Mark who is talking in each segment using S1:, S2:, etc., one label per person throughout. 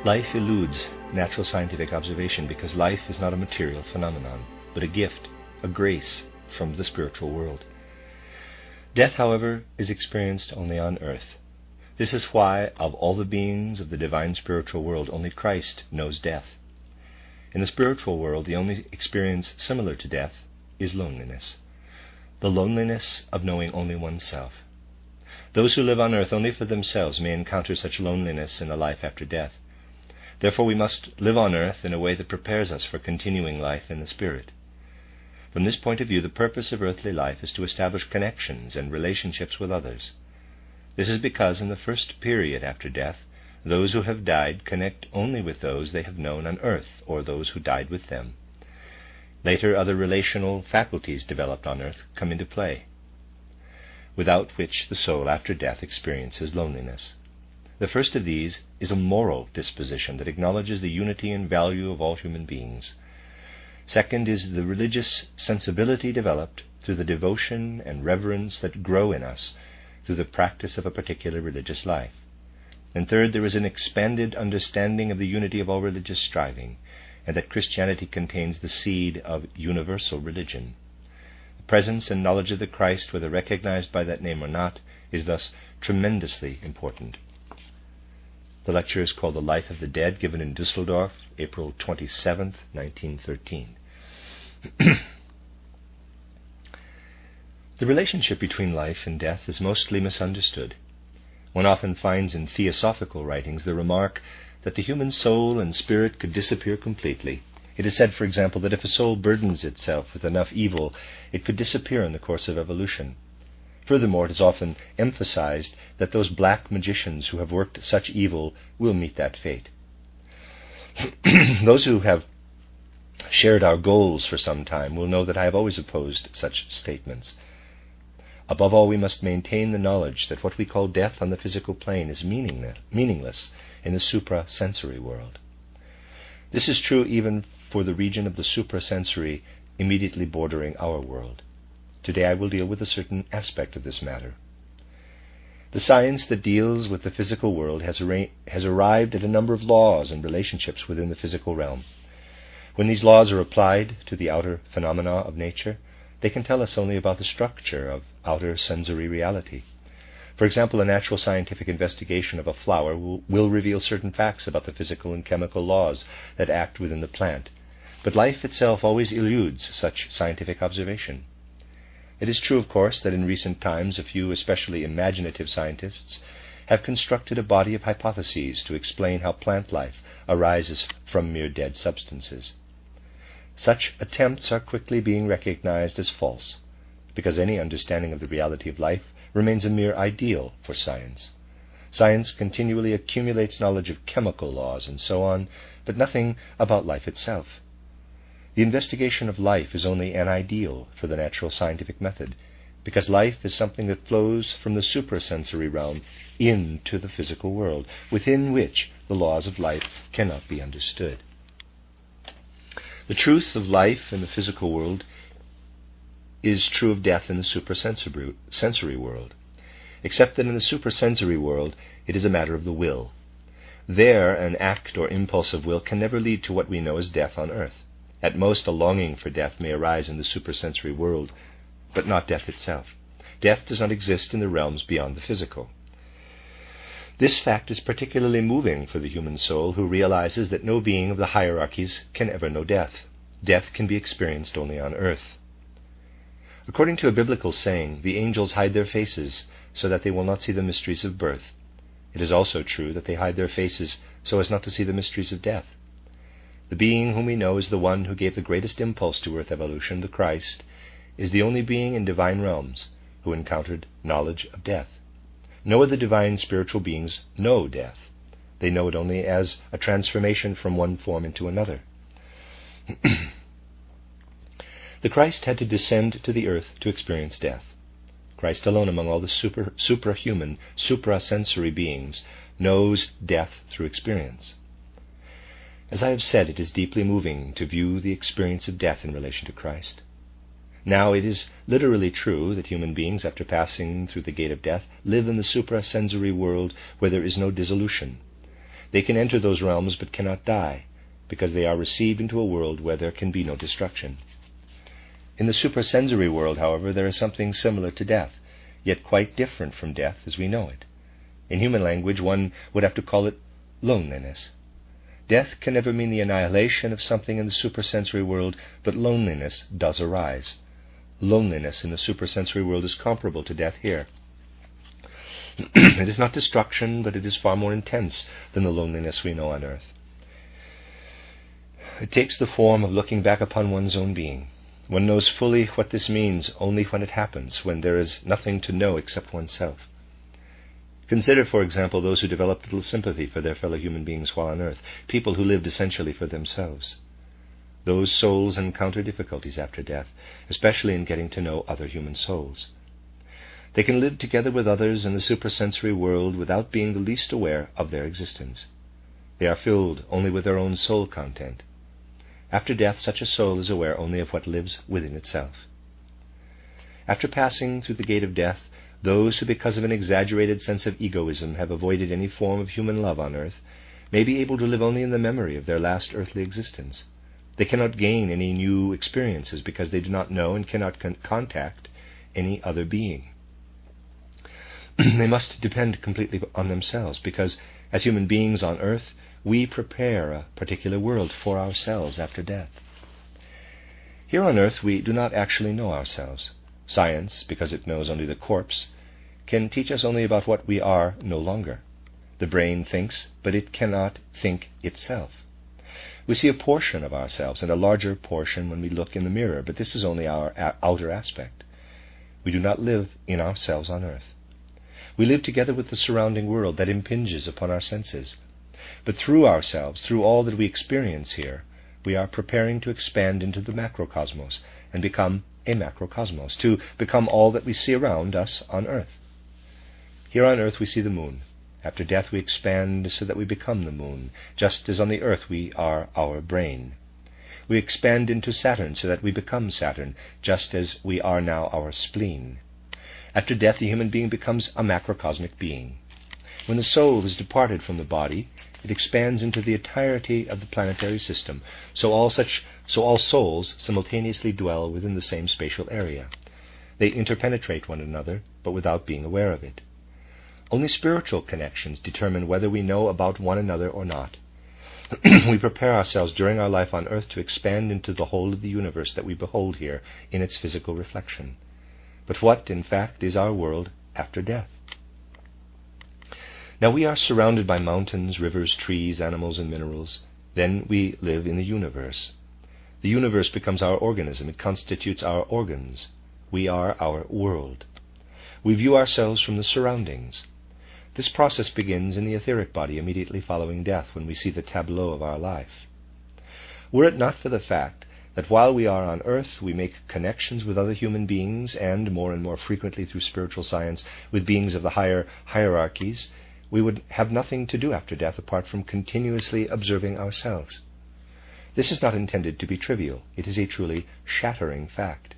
S1: Life eludes natural scientific observation because life is not a material phenomenon, but a gift, a grace from the spiritual world. Death, however, is experienced only on earth. This is why, of all the beings of the divine spiritual world, only Christ knows death. In the spiritual world, the only experience similar to death is loneliness. The loneliness of knowing only oneself. Those who live on earth only for themselves may encounter such loneliness in the life after death. Therefore we must live on earth in a way that prepares us for continuing life in the spirit. From this point of view, the purpose of earthly life is to establish connections and relationships with others. This is because in the first period after death, those who have died connect only with those they have known on earth, or those who died with them. Later, other relational faculties developed on earth come into play, without which the soul after death experiences loneliness. The first of these is a moral disposition that acknowledges the unity and value of all human beings. Second is the religious sensibility developed through the devotion and reverence that grow in us through the practice of a particular religious life. And third, there is an expanded understanding of the unity of all religious striving, and that Christianity contains the seed of universal religion. The presence and knowledge of the Christ, whether recognized by that name or not, is thus tremendously important. The lecture is called The Life of the Dead, given in Düsseldorf, April 27, 1913. The relationship between life and death is mostly misunderstood. One often finds in theosophical writings the remark that the human soul and spirit could disappear completely. It is said, for example, that if a soul burdens itself with enough evil, it could disappear in the course of evolution. Furthermore, it is often emphasized that those black magicians who have worked such evil will meet that fate. Those who have shared our goals for some time will know that I have always opposed such statements. Above all, we must maintain the knowledge that what we call death on the physical plane is meaningless in the suprasensory world. This is true even for the region of the suprasensory immediately bordering our world. Today I will deal with a certain aspect of this matter. The science that deals with the physical world has arrived at a number of laws and relationships within the physical realm. When these laws are applied to the outer phenomena of nature, they can tell us only about the structure of outer sensory reality. For example, a natural scientific investigation of a flower will reveal certain facts about the physical and chemical laws that act within the plant, but life itself always eludes such scientific observation. It is true, of course, that in recent times a few especially imaginative scientists have constructed a body of hypotheses to explain how plant life arises from mere dead substances. Such attempts are quickly being recognized as false, because any understanding of the reality of life remains a mere ideal for science. Science continually accumulates knowledge of chemical laws and so on, but nothing about life itself. The investigation of life is only an ideal for the natural scientific method, because life is something that flows from the suprasensory realm into the physical world, within which the laws of life cannot be understood. The truth of life in the physical world is true of death in the suprasensory world, except that in the suprasensory world it is a matter of the will. There, an act or impulse of will can never lead to what we know as death on earth. At most, a longing for death may arise in the suprasensory world, but not death itself. Death does not exist in the realms beyond the physical. This fact is particularly moving for the human soul, who realizes that no being of the hierarchies can ever know death. Death can be experienced only on earth. According to a biblical saying, the angels hide their faces so that they will not see the mysteries of birth. It is also true that they hide their faces so as not to see the mysteries of death. The being whom we know is the one who gave the greatest impulse to earth evolution, the Christ, is the only being in divine realms who encountered knowledge of death. No other divine spiritual beings know death. They know it only as a transformation from one form into another. The Christ had to descend to the earth to experience death. Christ alone among all the suprahuman, suprasensory beings knows death through experience. As I have said, it is deeply moving to view the experience of death in relation to Christ. Now, it is literally true that human beings, after passing through the gate of death, live in the suprasensory world where there is no dissolution. They can enter those realms but cannot die, because they are received into a world where there can be no destruction. In the supersensory world, however, there is something similar to death, yet quite different from death as we know it. In human language, one would have to call it loneliness. Death can never mean the annihilation of something in the supersensory world, but loneliness does arise. Loneliness in the supersensory world is comparable to death here. It is not destruction, but it is far more intense than the loneliness we know on earth. It takes the form of looking back upon one's own being. One knows fully what this means only when it happens, when there is nothing to know except oneself. Consider, for example, those who developed little sympathy for their fellow human beings while on earth, people who lived essentially for themselves. Those souls encounter difficulties after death, especially in getting to know other human souls. They can live together with others in the supersensory world without being the least aware of their existence. They are filled only with their own soul content. After death, such a soul is aware only of what lives within itself. After passing through the gate of death, those who, because of an exaggerated sense of egoism, have avoided any form of human love on earth, may be able to live only in the memory of their last earthly existence. They cannot gain any new experiences because they do not know and cannot contact any other being. They must depend completely on themselves because, as human beings on earth, we prepare a particular world for ourselves after death. Here on earth we do not actually know ourselves. Science, because it knows only the corpse, can teach us only about what we are no longer. The brain thinks, but it cannot think itself. We see a portion of ourselves and a larger portion when we look in the mirror, but this is only our outer aspect. We do not live in ourselves on earth. We live together with the surrounding world that impinges upon our senses. But through ourselves, through all that we experience here, we are preparing to expand into the macrocosmos and become a macrocosmos, to become all that we see around us on earth. Here on earth we see the moon. After death we expand so that we become the moon, just as on the earth we are our brain. We expand into Saturn so that we become Saturn, just as we are now our spleen. After death the human being becomes a macrocosmic being. When the soul has departed from the body, it expands into the entirety of the planetary system, so all souls simultaneously dwell within the same spatial area. They interpenetrate one another, but without being aware of it. Only spiritual connections determine whether we know about one another or not. We prepare ourselves during our life on earth to expand into the whole of the universe that we behold here in its physical reflection. But what, in fact, is our world after death? Now we are surrounded by mountains, rivers, trees, animals, and minerals. Then we live in the universe. The universe becomes our organism. It constitutes our organs. We are our world. We view ourselves from the surroundings. This process begins in the etheric body immediately following death, when we see the tableau of our life. Were it not for the fact that while we are on earth we make connections with other human beings, and more frequently through spiritual science with beings of the higher hierarchies, we would have nothing to do after death apart from continuously observing ourselves. This is not intended to be trivial. It is a truly shattering fact.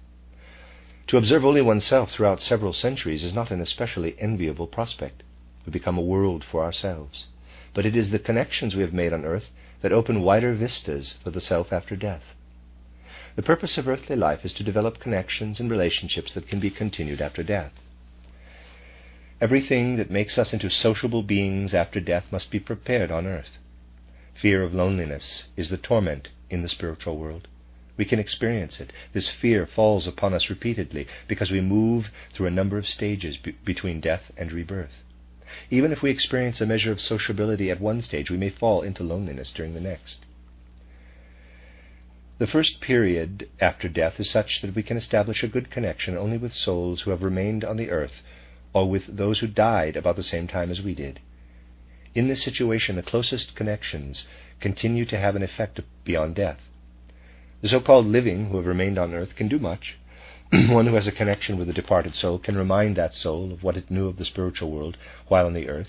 S1: To observe only oneself throughout several centuries is not an especially enviable prospect. We become a world for ourselves. But it is the connections we have made on earth that open wider vistas for the self after death. The purpose of earthly life is to develop connections and relationships that can be continued after death. Everything that makes us into sociable beings after death must be prepared on earth. Fear of loneliness is the torment in the spiritual world. We can experience it. This fear falls upon us repeatedly because we move through a number of stages between death and rebirth. Even if we experience a measure of sociability at one stage, we may fall into loneliness during the next. The first period after death is such that we can establish a good connection only with souls who have remained on the earth, or with those who died about the same time as we did. In this situation, the closest connections continue to have an effect beyond death. The so-called living who have remained on earth can do much. One who has a connection with a departed soul can remind that soul of what it knew of the spiritual world while on the earth.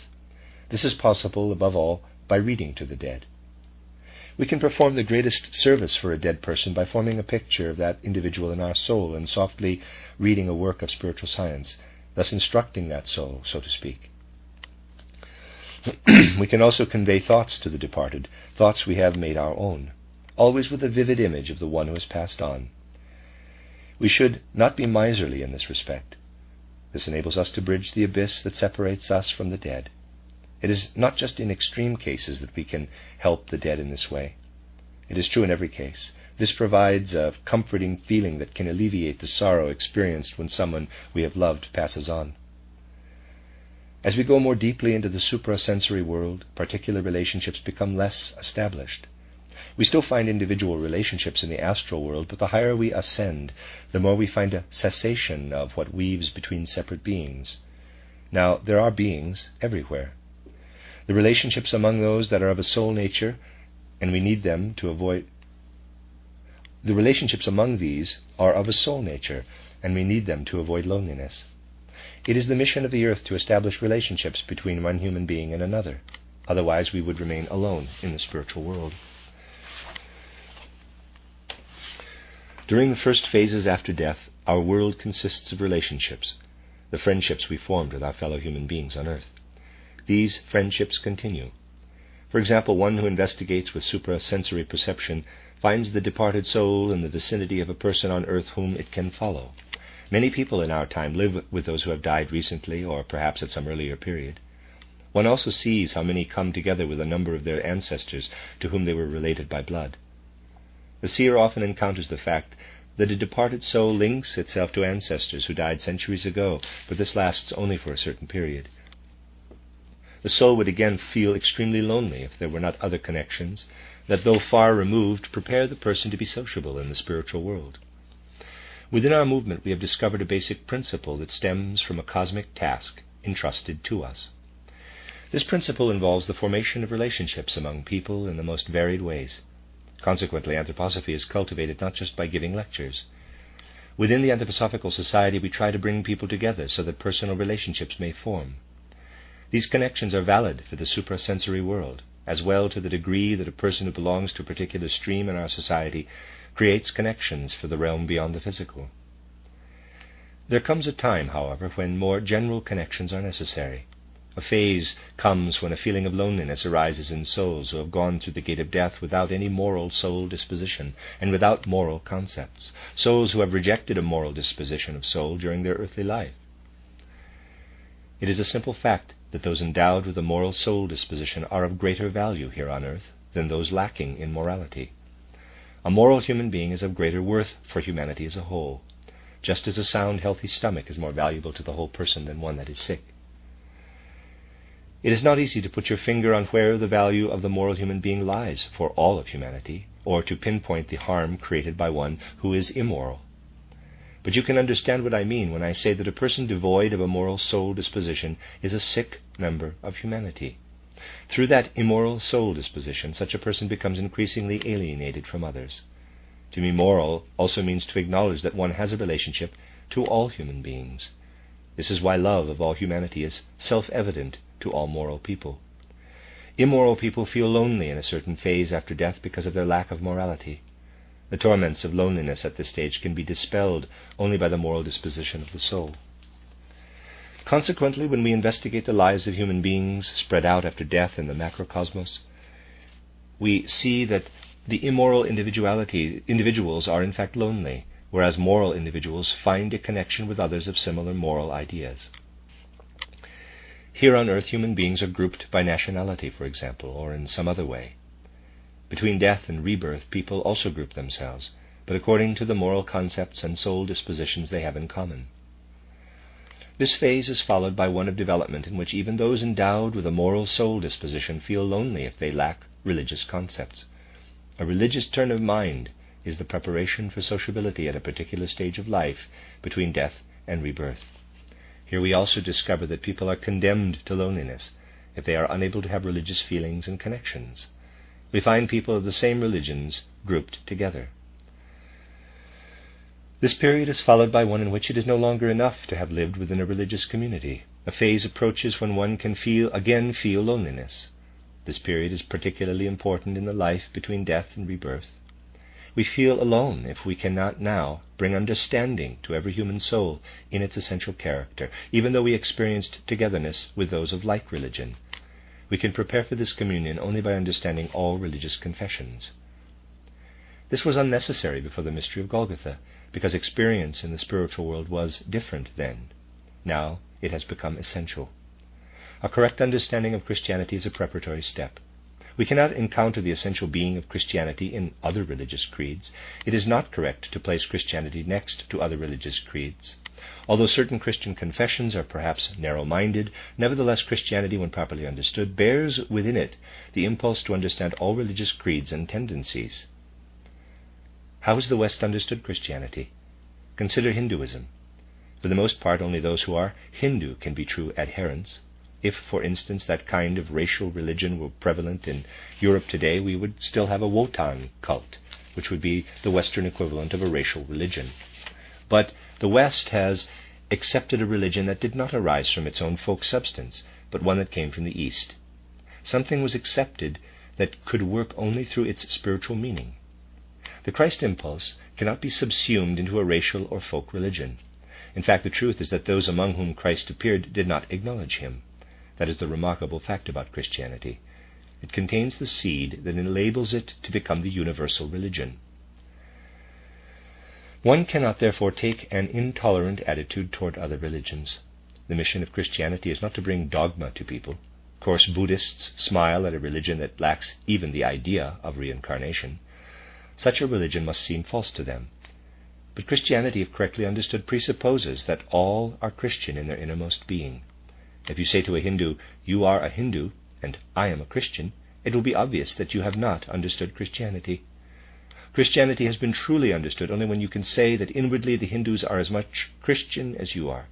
S1: This is possible, above all, by reading to the dead. We can perform the greatest service for a dead person by forming a picture of that individual in our soul and softly reading a work of spiritual science, thus instructing that soul, so to speak. We can also convey thoughts to the departed, thoughts we have made our own, always with a vivid image of the one who has passed on. We should not be miserly in this respect. This enables us to bridge the abyss that separates us from the dead. It is not just in extreme cases that we can help the dead in this way. It is true in every case. This provides a comforting feeling that can alleviate the sorrow experienced when someone we have loved passes on. As we go more deeply into the suprasensory world, particular relationships become less established. We still find individual relationships in the astral world, but the higher we ascend, the more we find a cessation of what weaves between separate beings. Now, there are beings everywhere. The relationships among those that are of a soul nature, and we need them to avoid... The relationships among these are of a soul nature, and we need them to avoid loneliness. It is the mission of the earth to establish relationships between one human being and another. Otherwise, we would remain alone in the spiritual world. During the first phases after death, our world consists of relationships, the friendships we formed with our fellow human beings on earth. These friendships continue. For example, one who investigates with suprasensory perception finds the departed soul in the vicinity of a person on earth whom it can follow. Many people in our time live with those who have died recently or perhaps at some earlier period. One also sees how many come together with a number of their ancestors to whom they were related by blood. The seer often encounters the fact that a departed soul links itself to ancestors who died centuries ago, but this lasts only for a certain period. The soul would again feel extremely lonely if there were not other connections that, though far removed, prepare the person to be sociable in the spiritual world. Within our movement we have discovered a basic principle that stems from a cosmic task entrusted to us. This principle involves the formation of relationships among people in the most varied ways. Consequently, anthroposophy is cultivated not just by giving lectures. Within the Anthroposophical Society we try to bring people together so that personal relationships may form. These connections are valid for the suprasensory world, as well to the degree that a person who belongs to a particular stream in our society creates connections for the realm beyond the physical. There comes a time, however, when more general connections are necessary. A phase comes when a feeling of loneliness arises in souls who have gone through the gate of death without any moral soul disposition and without moral concepts, souls who have rejected a moral disposition of soul during their earthly life. It is a simple fact that those endowed with a moral soul disposition are of greater value here on earth than those lacking in morality. A moral human being is of greater worth for humanity as a whole, just as a sound, healthy stomach is more valuable to the whole person than one that is sick. It is not easy to put your finger on where the value of the moral human being lies for all of humanity, or to pinpoint the harm created by one who is immoral. But you can understand what I mean when I say that a person devoid of a moral soul disposition is a sick member of humanity. Through that immoral soul disposition, such a person becomes increasingly alienated from others. To be moral also means to acknowledge that one has a relationship to all human beings. This is why love of all humanity is self-evident to all moral people. Immoral people feel lonely in a certain phase after death because of their lack of morality. The torments of loneliness at this stage can be dispelled only by the moral disposition of the soul. Consequently, when we investigate the lives of human beings spread out after death in the macrocosmos, we see that the immoral individuals are in fact lonely, whereas moral individuals find a connection with others of similar moral ideas. Here on earth, human beings are grouped by nationality, for example, or in some other way. Between death and rebirth, people also group themselves, but according to the moral concepts and soul dispositions they have in common. This phase is followed by one of development in which even those endowed with a moral soul disposition feel lonely if they lack religious concepts. A religious turn of mind is the preparation for sociability at a particular stage of life between death and rebirth. Here we also discover that people are condemned to loneliness if they are unable to have religious feelings and connections. We find people of the same religions grouped together. This period is followed by one in which it is no longer enough to have lived within a religious community. A phase approaches when one can again feel loneliness. This period is particularly important in the life between death and rebirth. We feel alone if we cannot now bring understanding to every human soul in its essential character, even though we experienced togetherness with those of like religion. We can prepare for this communion only by understanding all religious confessions. This was unnecessary before the mystery of Golgotha, because experience in the spiritual world was different then. Now it has become essential. A correct understanding of Christianity is a preparatory step. We cannot encounter the essential being of Christianity in other religious creeds. It is not correct to place Christianity next to other religious creeds. Although certain Christian confessions are perhaps narrow-minded, nevertheless Christianity, when properly understood, bears within it the impulse to understand all religious creeds and tendencies. How has the West understood Christianity? Consider Hinduism. For the most part, only those who are Hindu can be true adherents. If, for instance, that kind of racial religion were prevalent in Europe today, we would still have a Wotan cult, which would be the Western equivalent of a racial religion. But the West has accepted a religion that did not arise from its own folk substance, but one that came from the East. Something was accepted that could work only through its spiritual meaning. The Christ impulse cannot be subsumed into a racial or folk religion. In fact, the truth is that those among whom Christ appeared did not acknowledge him. That is the remarkable fact about Christianity. It contains the seed that enables it to become the universal religion. One cannot therefore take an intolerant attitude toward other religions. The mission of Christianity is not to bring dogma to people. Of course, Buddhists smile at a religion that lacks even the idea of reincarnation. Such a religion must seem false to them. But Christianity, if correctly understood, presupposes that all are Christian in their innermost being. If you say to a Hindu, "You are a Hindu, and I am a Christian," it will be obvious that you have not understood Christianity. Christianity has been truly understood only when you can say that inwardly the Hindus are as much Christian as you are,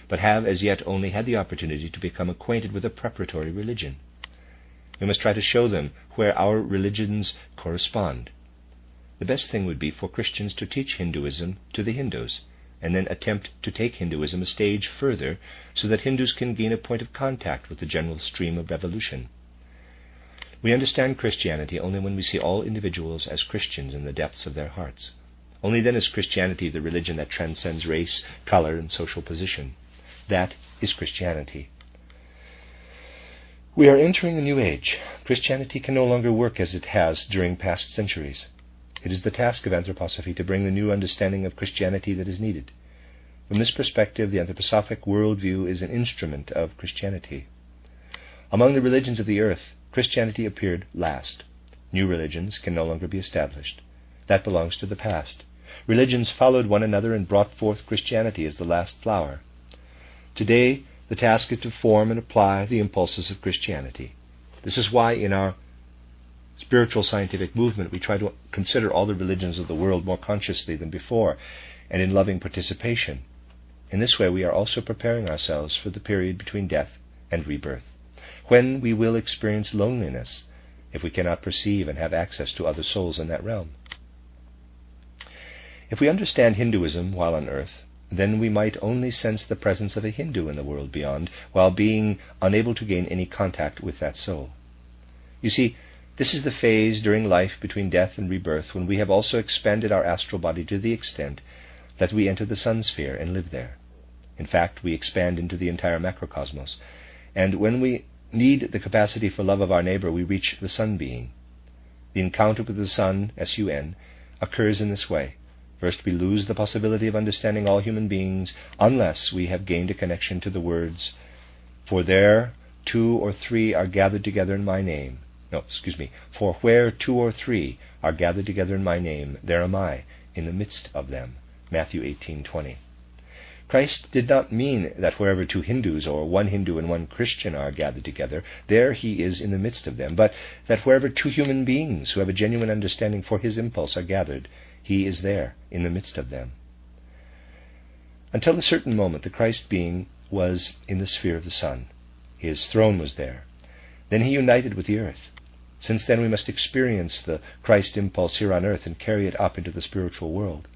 S1: but have as yet only had the opportunity to become acquainted with a preparatory religion. We must try to show them where our religions correspond. The best thing would be for Christians to teach Hinduism to the Hindus, and then attempt to take Hinduism a stage further so that Hindus can gain a point of contact with the general stream of evolution. We understand Christianity only when we see all individuals as Christians in the depths of their hearts. Only then is Christianity the religion that transcends race, color, and social position. That is Christianity. We are entering a new age. Christianity can no longer work as it has during past centuries. It is the task of anthroposophy to bring the new understanding of Christianity that is needed. From this perspective, the anthroposophic worldview is an instrument of Christianity. Among the religions of the earth, Christianity appeared last. New religions can no longer be established. That belongs to the past. Religions followed one another and brought forth Christianity as the last flower. Today, the task is to form and apply the impulses of Christianity. This is why in our spiritual scientific movement we try to consider all the religions of the world more consciously than before and in loving participation. In this way we are also preparing ourselves for the period between death and rebirth, when we will experience loneliness if we cannot perceive and have access to other souls in that realm. If we understand Hinduism while on earth, then we might only sense the presence of a Hindu in the world beyond, while being unable to gain any contact with that soul. You see, this is the phase during life between death and rebirth when we have also expanded our astral body to the extent that we enter the sun sphere and live there. In fact, we expand into the entire macrocosmos, and when we need the capacity for love of our neighbor, we reach the sun being. The encounter with the sun, S-U-N, occurs in this way. First, we lose the possibility of understanding all human beings unless we have gained a connection to the words, "For there 2 or 3 are gathered together in my name." For where 2 or 3 are gathered together in my name, there am I, in the midst of them. Matthew 18:20. Christ did not mean that wherever 2 Hindus or 1 Hindu and 1 Christian are gathered together, there he is in the midst of them, but that wherever 2 human beings who have a genuine understanding for his impulse are gathered, he is there in the midst of them. Until a certain moment, the Christ being was in the sphere of the sun. His throne was there. Then he united with the earth. Since then we must experience the Christ impulse here on earth and carry it up into the spiritual world.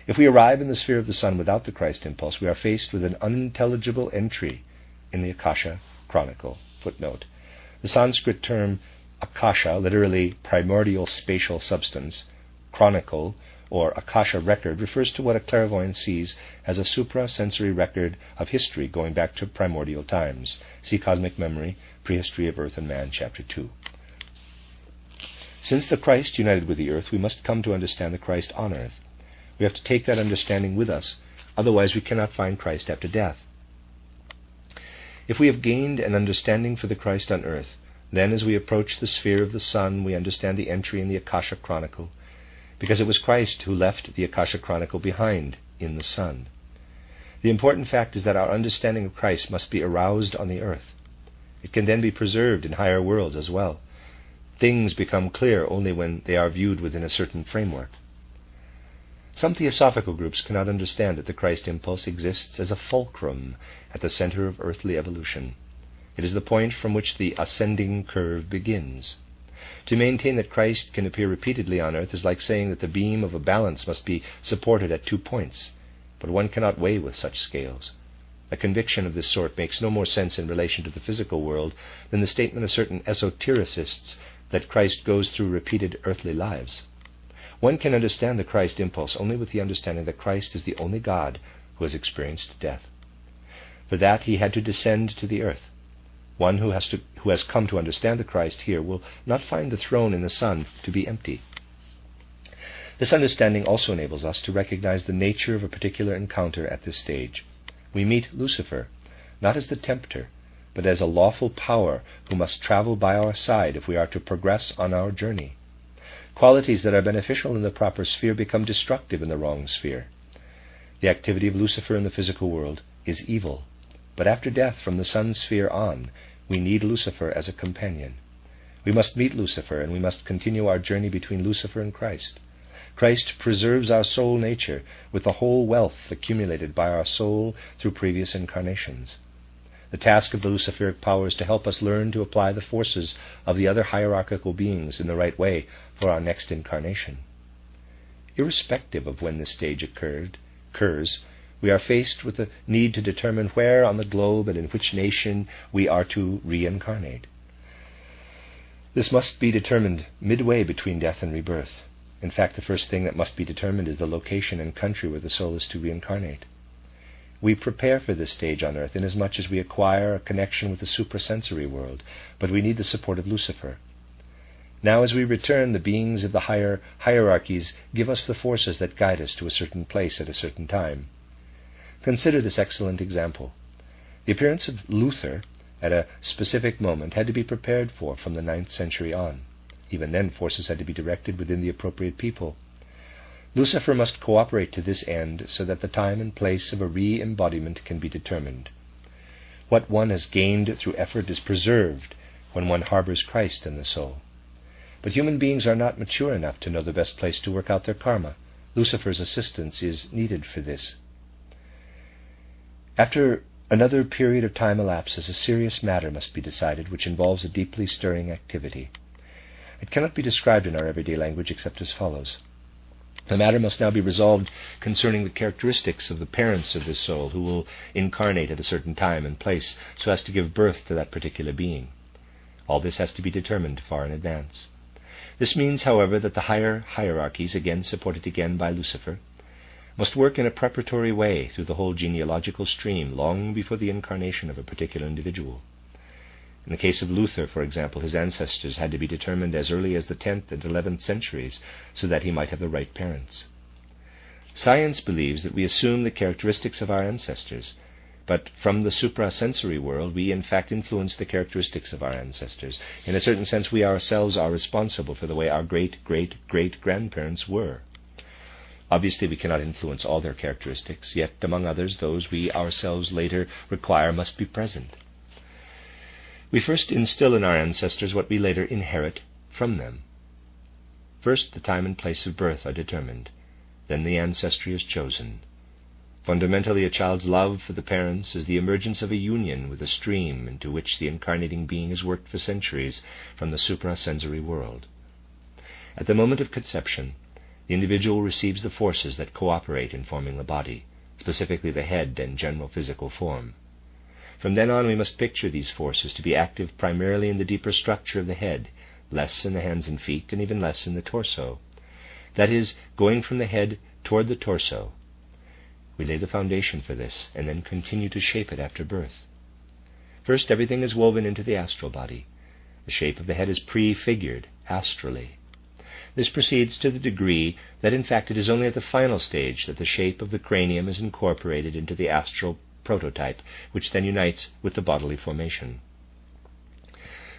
S1: If we arrive in the sphere of the sun without the Christ impulse, we are faced with an unintelligible entry in the Akasha Chronicle. Footnote. The Sanskrit term Akasha, literally primordial spatial substance, chronicle, or Akasha record, refers to what a clairvoyant sees as a suprasensory record of history going back to primordial times. See Cosmic Memory, Prehistory of Earth and Man, Chapter 2. Since the Christ united with the earth, we must come to understand the Christ on earth. We have to take that understanding with us, otherwise we cannot find Christ after death. If we have gained an understanding for the Christ on earth, then as we approach the sphere of the sun, we understand the entry in the Akasha Chronicle, because it was Christ who left the Akasha Chronicle behind in the sun. The important fact is that our understanding of Christ must be aroused on the earth. It can then be preserved in higher worlds as well. Things become clear only when they are viewed within a certain framework. Some theosophical groups cannot understand that the Christ impulse exists as a fulcrum at the center of earthly evolution. It is the point from which the ascending curve begins. To maintain that Christ can appear repeatedly on earth is like saying that the beam of a balance must be supported at 2 points, but one cannot weigh with such scales. A conviction of this sort makes no more sense in relation to the physical world than the statement of certain esotericists that Christ goes through repeated earthly lives. One can understand the Christ impulse only with the understanding that Christ is the only God who has experienced death. For that he had to descend to the earth. One who has come to understand the Christ here will not find the throne in the sun to be empty. This understanding also enables us to recognize the nature of a particular encounter at this stage. We meet Lucifer, not as the tempter, but as a lawful power who must travel by our side if we are to progress on our journey. Qualities that are beneficial in the proper sphere become destructive in the wrong sphere. The activity of Lucifer in the physical world is evil, but after death, from the sun sphere on, we need Lucifer as a companion. We must meet Lucifer, and we must continue our journey between Lucifer and Christ. Christ preserves our soul nature with the whole wealth accumulated by our soul through previous incarnations. The task of the Luciferic power is to help us learn to apply the forces of the other hierarchical beings in the right way for our next incarnation. Irrespective of when this stage occurs, we are faced with the need to determine where on the globe and in which nation we are to reincarnate. This must be determined midway between death and rebirth. In fact, the first thing that must be determined is the location and country where the soul is to reincarnate. We prepare for this stage on earth inasmuch as we acquire a connection with the suprasensory world, but we need the support of Lucifer. Now as we return, the beings of the higher hierarchies give us the forces that guide us to a certain place at a certain time. Consider this excellent example. The appearance of Luther at a specific moment had to be prepared for from the 9th century on. Even then, forces had to be directed within the appropriate people. Lucifer must cooperate to this end so that the time and place of a re-embodiment can be determined. What one has gained through effort is preserved when one harbors Christ in the soul. But human beings are not mature enough to know the best place to work out their karma. Lucifer's assistance is needed for this. After another period of time elapses, a serious matter must be decided which involves a deeply stirring activity. It cannot be described in our everyday language except as follows. The matter must now be resolved concerning the characteristics of the parents of this soul who will incarnate at a certain time and place so as to give birth to that particular being. All this has to be determined far in advance. This means, however, that the higher hierarchies, again supported again by Lucifer, must work in a preparatory way through the whole genealogical stream long before the incarnation of a particular individual. In the case of Luther, for example, his ancestors had to be determined as early as the 10th and 11th centuries so that he might have the right parents. Science believes that we assume the characteristics of our ancestors, but from the suprasensory world we in fact influence the characteristics of our ancestors. In a certain sense, we ourselves are responsible for the way our great-great-great-grandparents were. Obviously, we cannot influence all their characteristics, yet among others, those we ourselves later require must be present. We first instill in our ancestors what we later inherit from them. First, the time and place of birth are determined. Then the ancestry is chosen. Fundamentally, a child's love for the parents is the emergence of a union with a stream into which the incarnating being has worked for centuries from the suprasensory world. At the moment of conception, the individual receives the forces that cooperate in forming the body, specifically the head and general physical form. From then on, we must picture these forces to be active primarily in the deeper structure of the head, less in the hands and feet, and even less in the torso. that is, going from the head toward the torso. We lay the foundation for this, and then continue to shape it after birth. First, everything is woven into the astral body. The shape of the head is prefigured astrally. This proceeds to the degree that in fact it is only at the final stage that the shape of the cranium is incorporated into the astral prototype, which then unites with the bodily formation.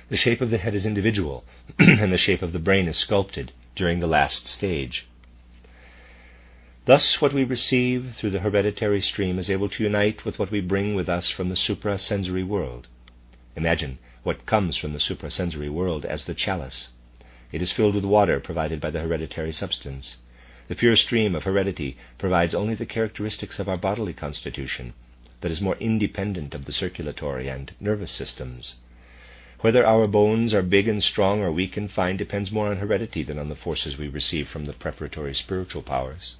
S1: The shape of the head is individual, and the shape of the brain is sculpted during the last stage. Thus, what we receive through the hereditary stream is able to unite with what we bring with us from the suprasensory world. Imagine what comes from the suprasensory world as the chalice. It is filled with water provided by the hereditary substance. The pure stream of heredity provides only the characteristics of our bodily constitution, that is more independent of the circulatory and nervous systems. Whether our bones are big and strong or weak and fine depends more on heredity than on the forces we receive from the preparatory spiritual powers.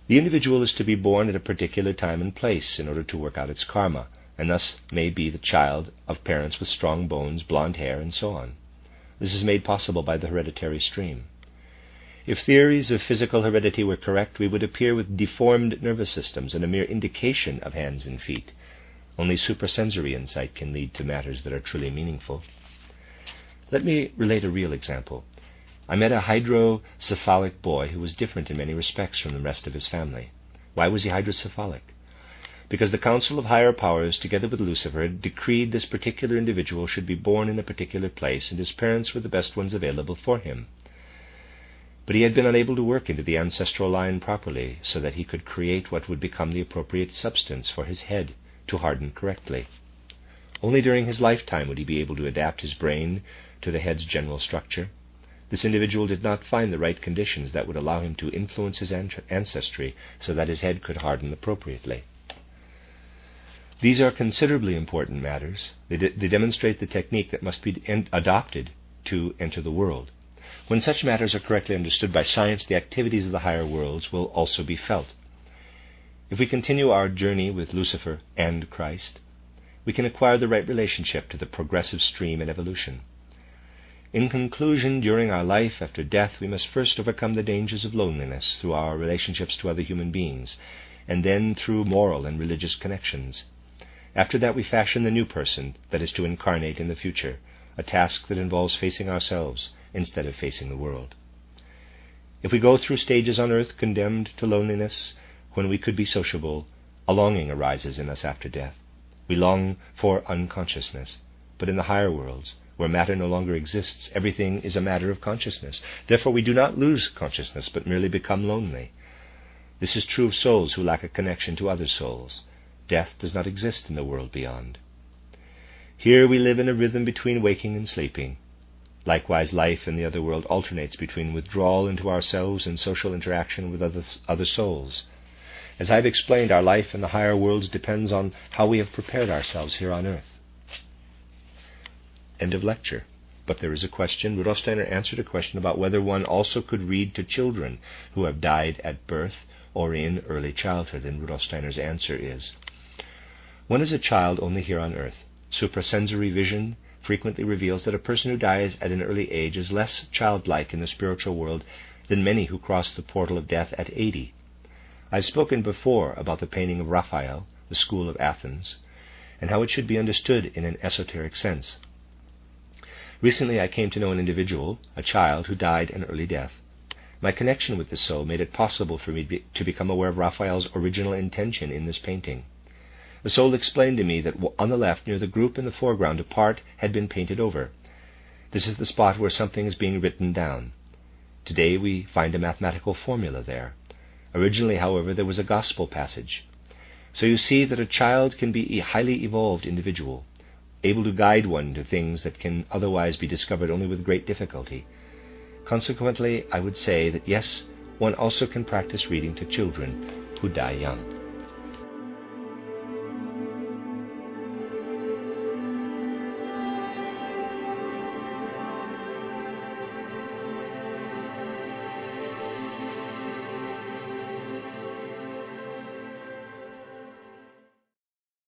S1: The individual is to be born at a particular time and place in order to work out its karma, and thus may be the child of parents with strong bones, blonde hair, and so on. This is made possible by the hereditary stream. If theories of physical heredity were correct, we would appear with deformed nervous systems and a mere indication of hands and feet. Only suprasensory insight can lead to matters that are truly meaningful. Let me relate a real example. I met a hydrocephalic boy who was different in many respects from the rest of his family. Why was he hydrocephalic? Because the Council of Higher Powers, together with Lucifer, had decreed this particular individual should be born in a particular place, and his parents were the best ones available for him. But he had been unable to work into the ancestral line properly, so that he could create what would become the appropriate substance for his head to harden correctly. Only during his lifetime would he be able to adapt his brain to the head's general structure. This individual did not find the right conditions that would allow him to influence his ancestry so that his head could harden appropriately. These are considerably important matters. They demonstrate the technique that must be adopted to enter the world. When such matters are correctly understood by science, the activities of the higher worlds will also be felt. If we continue our journey with Lucifer and Christ, we can acquire the right relationship to the progressive stream in evolution. In conclusion, during our life after death, we must first overcome the dangers of loneliness through our relationships to other human beings, and then through moral and religious connections. After that, we fashion the new person that is to incarnate in the future, a task that involves facing ourselves instead of facing the world. If we go through stages on earth condemned to loneliness, when we could be sociable, a longing arises in us after death. We long for unconsciousness, but in the higher worlds, where matter no longer exists, everything is a matter of consciousness. Therefore we do not lose consciousness, but merely become lonely. This is true of souls who lack a connection to other souls. Death does not exist in the world beyond. Here we live in a rhythm between waking and sleeping. Likewise, life in the other world alternates between withdrawal into ourselves and social interaction with other souls. As I've explained, our life in the higher worlds depends on how we have prepared ourselves here on earth. End of lecture. But there is a question. Rudolf Steiner answered a question about whether one also could read to children who have died at birth or in early childhood. And Rudolf Steiner's answer is, one is a child only here on earth. Suprasensory vision frequently reveals that a person who dies at an early age is less childlike in the spiritual world than many who cross the portal of death at 80. I've spoken before about the painting of Raphael, the School of Athens, and how it should be understood in an esoteric sense. Recently I came to know an individual, a child, who died an early death. My connection with this soul made it possible for me to become aware of Raphael's original intention in this painting. The soul explained to me that on the left, near the group in the foreground, a part had been painted over. This is the spot where something is being written down. Today we find a mathematical formula there. Originally, however, there was a gospel passage. So you see that a child can be a highly evolved individual, able to guide one to things that can otherwise be discovered only with great difficulty. Consequently, I would say that yes, one also can practice reading to children who die young.